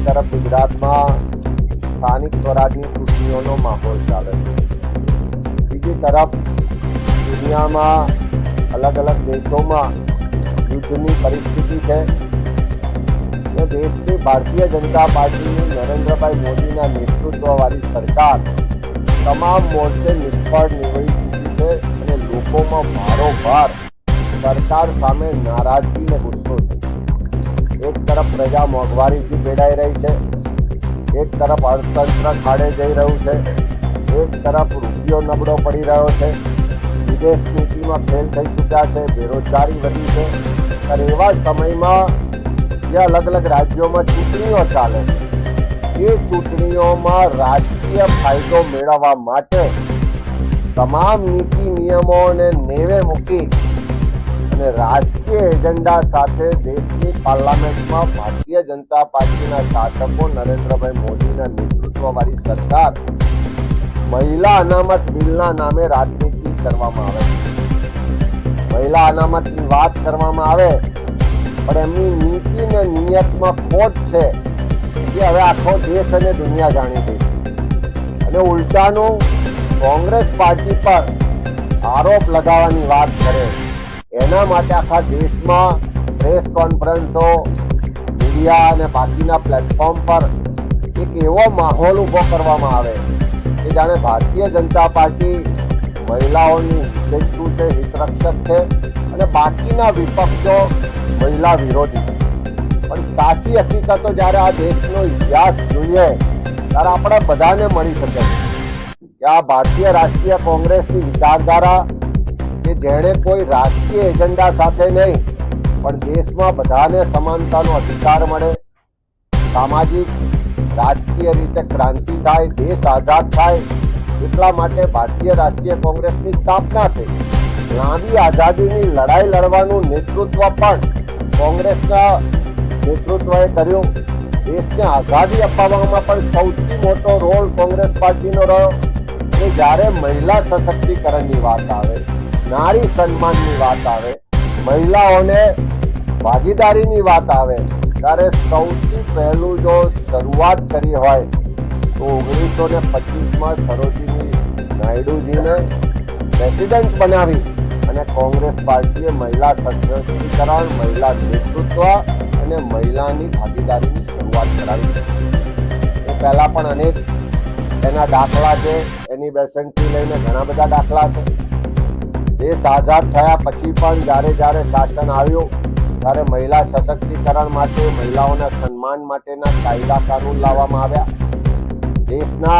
तरफ गुजरात में स्थानिक स्वराजनी चूंटणीओनो माहौल चाले छे, बीजी तरफ दुनिया में अलग अलग देशों में युद्धनी परिस्थिति है। देश की भारतीय जनता पार्टी नरेंद्रभाई मोदी नेतृत्व वाली सरकार तमाम मोर्चे निष्फળ निवड़ी चूकी है અને લોકોમાં ભારોભાર सरकार सामे नाराजगी ने गुस्सो है। एक तरफ प्रजा मोंघवारी थी पीड़ाई रही है, एक तरफ अर्थतंत्र खाड़े जई रह्यु है, एक तरफ रूपियो नबळो पड़ी रह्यो है, विदेश नीति में फेल थई चूक्या है, बेरोजगारी वधी है। और एवा समय में जे अलग अलग राज्यों में चूंटणीओ चाले, ये चूंटणीओ में राजकीय फायदो मेळववा माटे तमाम नीति नियमों ने नेवे मूकी અને રાજકીય એજન્ડા સાથે દેશની પાર્લામેન્ટમાં ભારતીય જનતા પાર્ટીના શાસકો નરેન્દ્રભાઈ મોદીના નેતૃત્વવાળી સરકાર મહિલા અનામત બિલના નામે રાજનીતિ કરવામાં આવે છે। મહિલા અનામતની વાત કરવામાં આવે પણ એમની નીતિ ને નિયતમાં ખોટ છે એ હવે આખો દેશ અને દુનિયા જાણી ગઈ અને ઉલટાનું કોંગ્રેસ પાર્ટી પર આરોપ લગાવવાની વાત કરે। એના માટે આખા દેશમાં પ્રેસ કોન્ફરન્સો, મીડિયા અને બાકીના પ્લેટફોર્મ પર એક એવો માહોલ ઊભો કરવામાં આવે કે જાણે ભારતીય જનતા પાર્ટી મહિલાઓની હિતૈષી છે, હિતરક્ષક છે અને બાકીના વિપક્ષો મહિલા વિરોધી। પણ સાચી હકીકતો જ્યારે આ દેશનો ઇતિહાસ જોઈએ ત્યારે આપણે બધાને મળી શકે કે આ ભારતીય રાષ્ટ્રીય કોંગ્રેસની વિચારધારા કે જેણે કોઈ રાજકીય એજન્ડા સાથે નહીં પણ દેશમાં બધાને સમાનતાનો અધિકાર મળે, સામાજિક રાજકીય રીતે ક્રાંતિ થાય, દેશ આઝાદ થાય એટલા માટે ભારતીય રાષ્ટ્રીય કોંગ્રેસની સ્થાપના થઈ। લાંબી આઝાદીની લડાઈ લડવાનું નેતૃત્વ પણ કોંગ્રેસના નેતૃત્વએ કર્યું। દેશને આઝાદી અપાવવામાં પણ સૌથી મોટો રોલ કોંગ્રેસ પાર્ટીનો રહ્યો કે જ્યારે મહિલા સશક્તિકરણની વાત આવે, नारी सम्मान की बात आवे, महिलाओने भागीदारी बात आवे त्यारे सौथी पहलू जो शुरुआत करी होय तो 1925 में सरोजिनी नायडू जी ने प्रेसिडेंट बनावी अने कांग्रेस पार्टीए महिला सशक्तिकरण, महिला नेतृत्व अने महिलानी भागीदारी शुरुआत करावी। ए पहला पण अनेक एना दाखला छे, एनी बेसंटथी लईने घणा बधा दाखला छे। देश आजाद थया पछी पण जारे जारे शासन आव्युं त्यारे महिला सशक्तिकरण माटे, महिलाओना सन्मान माटेना कायदा कानून लाववामां आव्या। देशना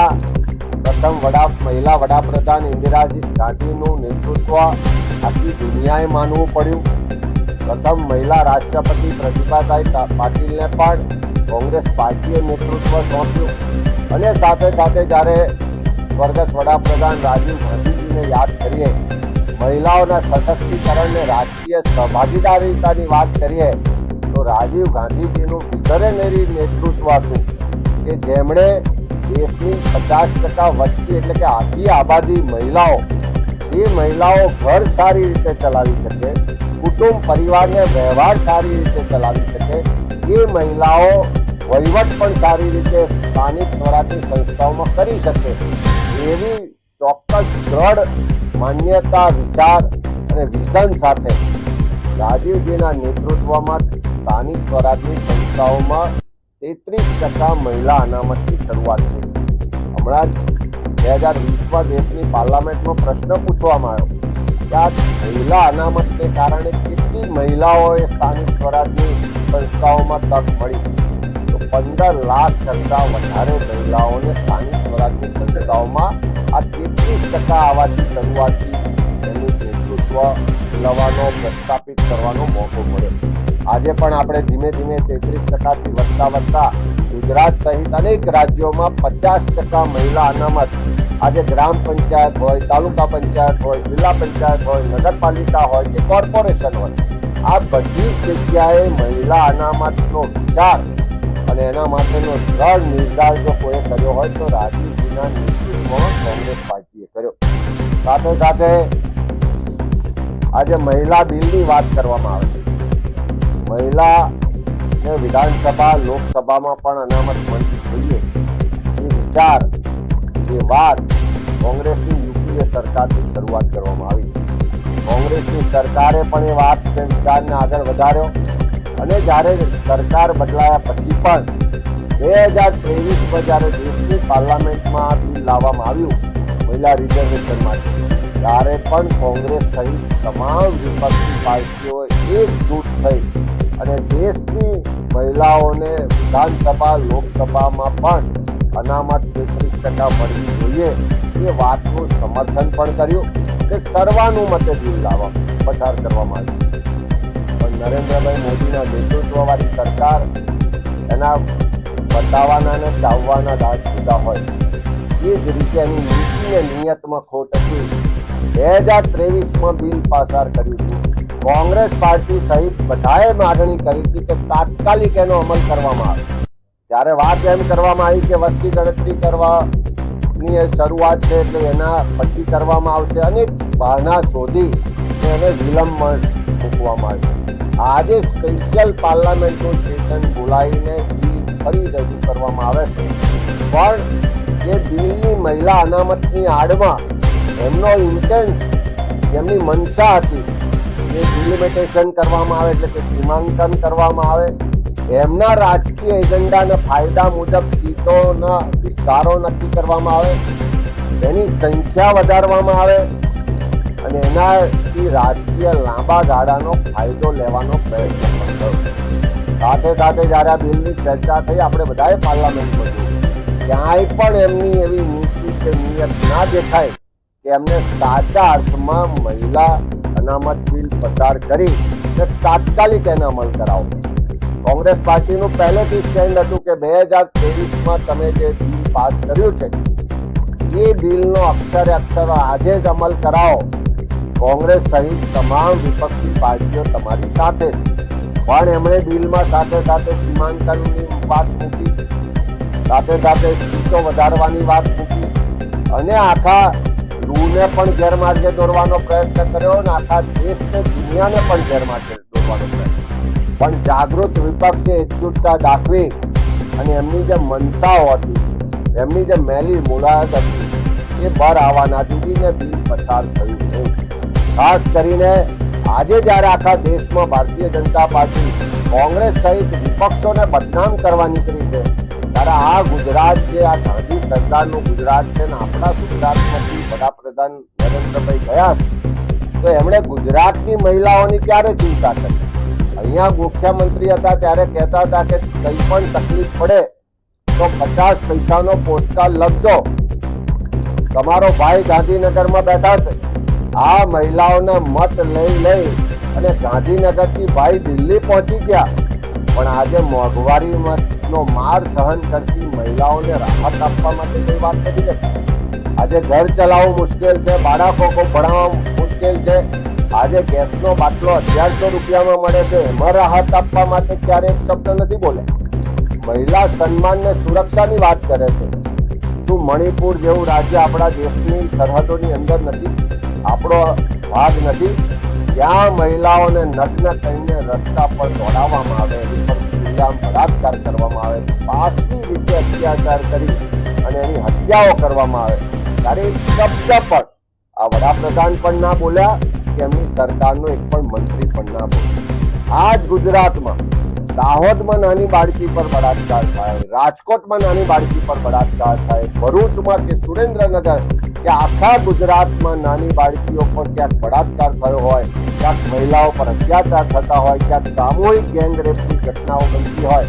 प्रथम महिला वडाप्रधान इंदिरा गांधीनुं नेतृत्व आखी दुनियाए मानवुं पड्युं। प्रथम महिला राष्ट्रपति प्रतिभाताई पाटीलने पण कांग्रेस पार्टीए नेतृत्व सोंप्युं अने साथे साथे ज्यारे स्वर्गस्थ वडाप्रधान राजीव गांधीजीने याद करीए, महिलाओना सशक्तिकरण ने राजकीय सहभागीदारी बात करिए तो राजीव गांधीजीनु विजनरी नेतृत्व हतुं के जेमणे देशनी 50% वस्ती एटले के आधी आबादी महिलाओं, ये महिलाओं घर सारी रीते चलावी सके, कुटुंब परिवार ने व्यवहार सारी रीते चलावी सके, ये महिलाओं वहीवट पण सारी रीते स्थानिक स्वराजनी संस्थाओं में करी सके एवी चौक्कस दृढ़ मान्यता, विचार और विजन साथे राजीवजीना नेतृत्वमां स्थानिक स्वराजनी संस्थाओं में 33% महिला अनामत की शुरुआत थई। हमणां 2020 में देशनी पार्लामेंट में प्रश्न पूछवामां आव्यो कि आ महिला अनामत के कारणे केटली महिलाओए स्थानिक स्वराजनी संस्थाओं में तक मळी तो 15 लाख करता वधारे महिलाओने स्थानिक स्वराजनी संस्थाओं में आ 33% आवाथी शुरुआतथी एनुं नेतृत्व लेवानो प्रस्थापित करवानो मौको मळ्यो। आजे पण आपणे धीमे धीमे 33% थी વધતા વધતા गुजरात सहित अनेक राज्यों में 50% महिला अनामत આજે ગ્રામ પંચાયત હોય, તાલુકા પંચાયત હોય, જિલ્લા પંચાયત હોય, નગરપાલિકા હોય કે કોર્પોરેશન હોય, આ બધી જગ્યાએ મહિલા અનામતનો વિચાર અને એના માટેનો દ્રઢ નિર્ધાર જો કોઈએ કર્યો હોય તો રાજીવજીના નેતૃત્વમાં કોંગ્રેસ પાર્ટીએ કર્યો। સાથે સાથે આજે મહિલા બિલની વાત કરવામાં આવે છે। મહિલા ને વિધાનસભા લોકસભામાં પણ અનામત મળવી જોઈએ એ વિચાર એ વાત કોંગ્રેસની યુપીએ સરકારથી શરૂઆત કરવામાં આવી. કોંગ્રેસની સરકારે પણ એ વાત કે વિચારને આગળ વધાર્યો અને જ્યારે સરકાર બદલાયા પછી પણ 2023માં જ્યારે દેશની પાર્લામેન્ટમાં બિલ લાવવામાં આવ્યું મહિલા રિઝર્વેશન માટે, ત્યારે પણ કોંગ્રેસ સહિત તમામ વિપક્ષી પાર્ટીઓ એકજૂટ થઈ અને દેશની મહિલાઓને વિધાનસભા લોકસભામાં પણ અનામત 33% મળવી જોઈએ એ વાતનું સમર્થન પણ કર્યું કે સર્વાનુમતે બિલ લાવવા પસાર કરવામાં આવ્યું. પણ નરેન્દ્રભાઈ મોદીના નેતૃત્વવાળી સરકાર એના બતાવવાના અને ચાવવાના દાંત જુદા હોય એ જ રીતે એની નીતિ અને નિયતમાં ખોટ હતી. 2023માં બિલ પસાર કર્યું હતું. કોંગ્રેસ પાર્ટી સહિત બધાએ માગણી કરી હતી કે તાત્કાલિક એનો અમલ કરવામાં આવે. ત્યારે વાત એમ કરવામાં આવી કે વસ્તી ગણતરી કરવાની શરૂઆત છે એટલે એના પછી કરવામાં આવશે, અને બહાના શોધી એને વિલંબ મૂકવામાં આવ્યું. આજે સ્પેશિયલ પાર્લામેન્ટનું સેશન બોલાવીને બિલ ફરી રજૂ કરવામાં આવે છે, પણ એ બિલની મહિલા અનામતની આડમાં એમનો ઇન્ટેન્સ, એમની મનસા હતી એ ડિલિમિટેશન કરવામાં આવે એટલે કે સીમાંકન કરવામાં આવે, એમના રાજકીય એજન્ડાના ફાયદા મુજબ સીટોના વિસ્તારો નક્કી કરવામાં આવે, એની સંખ્યા વધારવામાં આવે અને એનાથી રાજકીય લાંબા ગાળાનો ફાયદો લેવાનો પ્રયત્ન પણ થયો. સાથે સાથે જ્યારે આ બિલની ચર્ચા થઈ આપણે બધાએ પાર્લામેન્ટમાં જોયું, ક્યાંય પણ એમની એવી નીતિ કે નિયત ના દેખાય કે એમને સાચા અર્થમાં મહિલા અનામત બિલ પસાર કરી અને તાત્કાલિક એને અમલ કરાવો. કોંગ્રેસ પાર્ટીનું પહેલેથી સ્ટેન્ડ હતું કે 2023માં તમે જે બિલ પાસ કર્યું છે એ બિલનો અક્ષરે અક્ષર આજે જ અમલ કરાવો. કોંગ્રેસ સહિત તમામ વિપક્ષી પાર્ટીઓ તમારી સાથે, પણ એમણે બિલમાં સાથે સાથે સીમાંકનની વાત મૂકી, સાથે સાથે સીટો વધારવાની વાત મૂકી અને આખા રૂને પણ ગેરમાર્ગે દોરવાનો પ્રયત્ન કર્યો અને આખા દેશને દુનિયાને પણ ગેરમાર્ગે દોરવાનો પ્રયત્ન. પણ જાગૃત વિપક્ષે એકજૂટતા દાખવી અને એમની જે મનસાઓ હતી, એમની જે મેલી મુલાકાત હતી એ બહાર આવવા ના દીધી ને બિલ પસાર થયું નહીં. ખાસ કરીને આજે જ્યારે આખા દેશમાં ભારતીય જનતા પાર્ટી કોંગ્રેસ સહિત વિપક્ષોને બદનામ કરવા નીકળી છે, ત્યારે આ ગુજરાત જે આ ગાંધી સરકારનું ગુજરાત છે ને આપણા ગુજરાતમાંથી વડાપ્રધાન નરેન્દ્રભાઈ ગયા તો એમણે ગુજરાતની મહિલાઓની ક્યારે ચિંતા કરી? અહીંયા મુખ્યમંત્રી હતા ત્યારે કહેતા હતા કે કંઈ પણ તકલીફ પડે તો 50 પૈસાનો પોસ્ટકાર્ડ લખજો. તમારો ભાઈ ગાંધીનગરમાં બેઠા છે, આ મહિલાઓના મત લઈ અને ગાંધીનગરથી ભાઈ દિલ્હી પહોંચી ગયા, પણ આજે મોંઘવારીનો માર સહન કરતી મહિલાઓને રાહત આપવા માટે કોઈ વાત નથી કરતી. આજે ઘર ચલાવવું મુશ્કેલ છે, બાળકો ભણાવવા મુશ્કેલ છે, આજે ગેસનો બાટલો 1100 રૂપિયામાં મળે છે, એમાં રાહત આપવા માટે ક્યારે એક શબ્દ નથી બોલે. મહિલા સન્માન ને સુરક્ષાની વાત કરે છે. શું મણિપુર જેવું રાજ્ય આપણા દેશની સરહદોની અંદર નથી? આપણો ભાગ નથી? ત્યાં મહિલાઓને નગ્ન કરીને રસ્તા પર દોડાવવામાં આવે, એની પર ખુલ્લામ બળાત્કાર કરવામાં આવે, પાછલી રીતે અત્યાચાર કરી અને એની હત્યાઓ કરવામાં આવે, ત્યારે એક શબ્દ પણ આ વડાપ્રધાન પણ ના બોલ્યા કે એમની સરકારનો એક પણ મંત્રી પણ ના બોલ્યા. આ જ ગુજરાતમાં દાહોદમાં નાની બાળકી પર બળાત્કાર થાય, રાજકોટમાં નાની બાળકી પર બળાત્કાર થાય, ભરૂચમાં કે સુરેન્દ્રનગર કે આખા ગુજરાતમાં નાની બાળકીઓ પર ક્યાંક બળાત્કાર થયો હોય, ક્યાંક મહિલાઓ પર અત્યાચાર થતા હોય, ક્યાંક સામૂહિક ગેંગરેપની ઘટનાઓ બનતી હોય,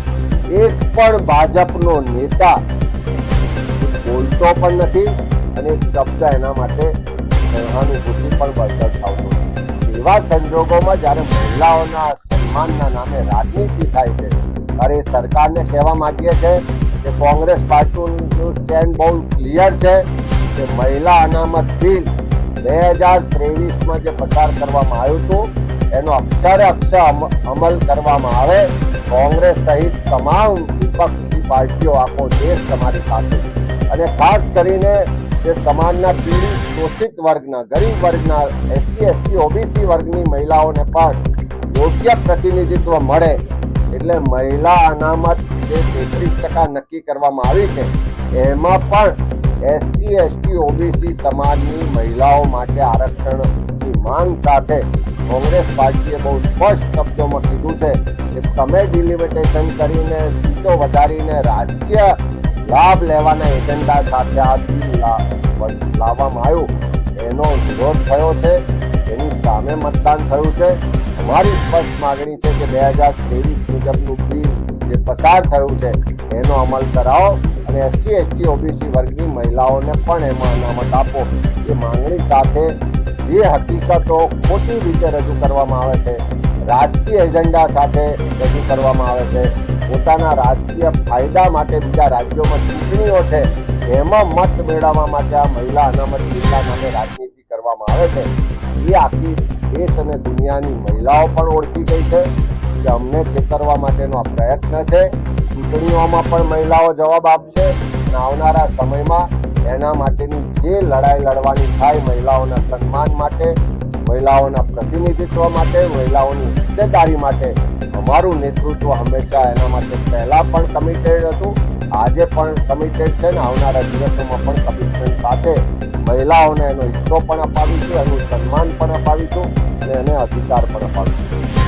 એક પણ ભાજપનો નેતા બોલતો પણ નથી અને એક શબ્દ એના માટે સહાનુભૂતિ પણ દર્શાવતો નથી. એવા સંજોગોમાં જ્યારે મહિલાઓના સન્માનના નામે રાજનીતિ થાય છે, ત્યારે સરકારને કહેવા માંગીએ છીએ કે કોંગ્રેસ પાર્ટીનું સ્ટેન્ડ બહુ ક્લિયર છે કે મહિલા અનામત બિલ 2023માં જે પસાર કરવામાં આવ્યું હતું એનો અક્ષરે અક્ષર અમલ કરવામાં આવે. કોંગ્રેસ સહિત તમામ વિપક્ષી પાર્ટીઓ આખો દેશ તમારી સાથે, અને ખાસ કરીને જે સમાજના પીડિત શોષિત વર્ગના, ગરીબ વર્ગના, SC ST OBC વર્ગની મહિલાઓને પણ યોગ્ય પ્રતિનિધિત્વ મળે એટલે મહિલા અનામત જે 33% નક્કી કરવામાં આવી છે એમાં પણ SC ST OBC સમાજની મહિલાઓ માટે આરક્ષણની માંગ સાથે કોંગ્રેસ પાર્ટીએ બહુ સ્પષ્ટ શબ્દોમાં કીધું છે કે તમે ડિલિમિટેશન કરીને સીટો વધારીને રાજકીય લાભ લેવાના એજન્ડા સાથે આ બિલ લાવવામાં આવ્યું એનો વિરોધ થયો છે, એની સામે મતદાન થયું છે. અમારી સ્પષ્ટ માગણી છે કે 2023 મુજબનું બિલ જે પસાર થયું છે એનો અમલ કરાવો અને SC ST OBC વર્ગની મહિલાઓને પણ એમાં અનામત આપો. એ માંગણી સાથે જે હકીકતો ખોટી રીતે રજૂ કરવામાં આવે છે, રાજકીય એજન્ડા સાથે રજૂ કરવામાં આવે છે, પોતાના રાજકીય ફાયદા માટે બીજા રાજ્યોમાં ચૂંટણીઓ છે એમાં મત મેળવવા માટે આ મહિલા અનામત બિલના નામે રાજનીતિ કરવામાં આવે છે, એ આખી દેશ અને દુનિયાની મહિલાઓ પણ ઓળખી ગઈ છે કે અમને છેતરવા માટેનો આ પ્રયત્ન છે. ચૂંટણીઓમાં પણ મહિલાઓ જવાબ આપશે અને આવનારા સમયમાં એના માટેની જે લડાઈ લડવાની થાય મહિલાઓના સન્માન માટે, મહિલાઓના પ્રતિનિધિત્વ માટે, મહિલાઓની હિસ્સેદારી માટે અમારું નેતૃત્વ હંમેશા એના માટે પહેલા પણ કમિટેડ હતું, આજે પણ કમિટેડ છે ને આવનારા દિવસોમાં પણ કમિટમેન્ટ સાથે મહિલાઓને એનો હિસ્સો પણ અપાવીશું, એનું સન્માન પણ અપાવીશું અને એને અધિકાર પણ અપાવીશું.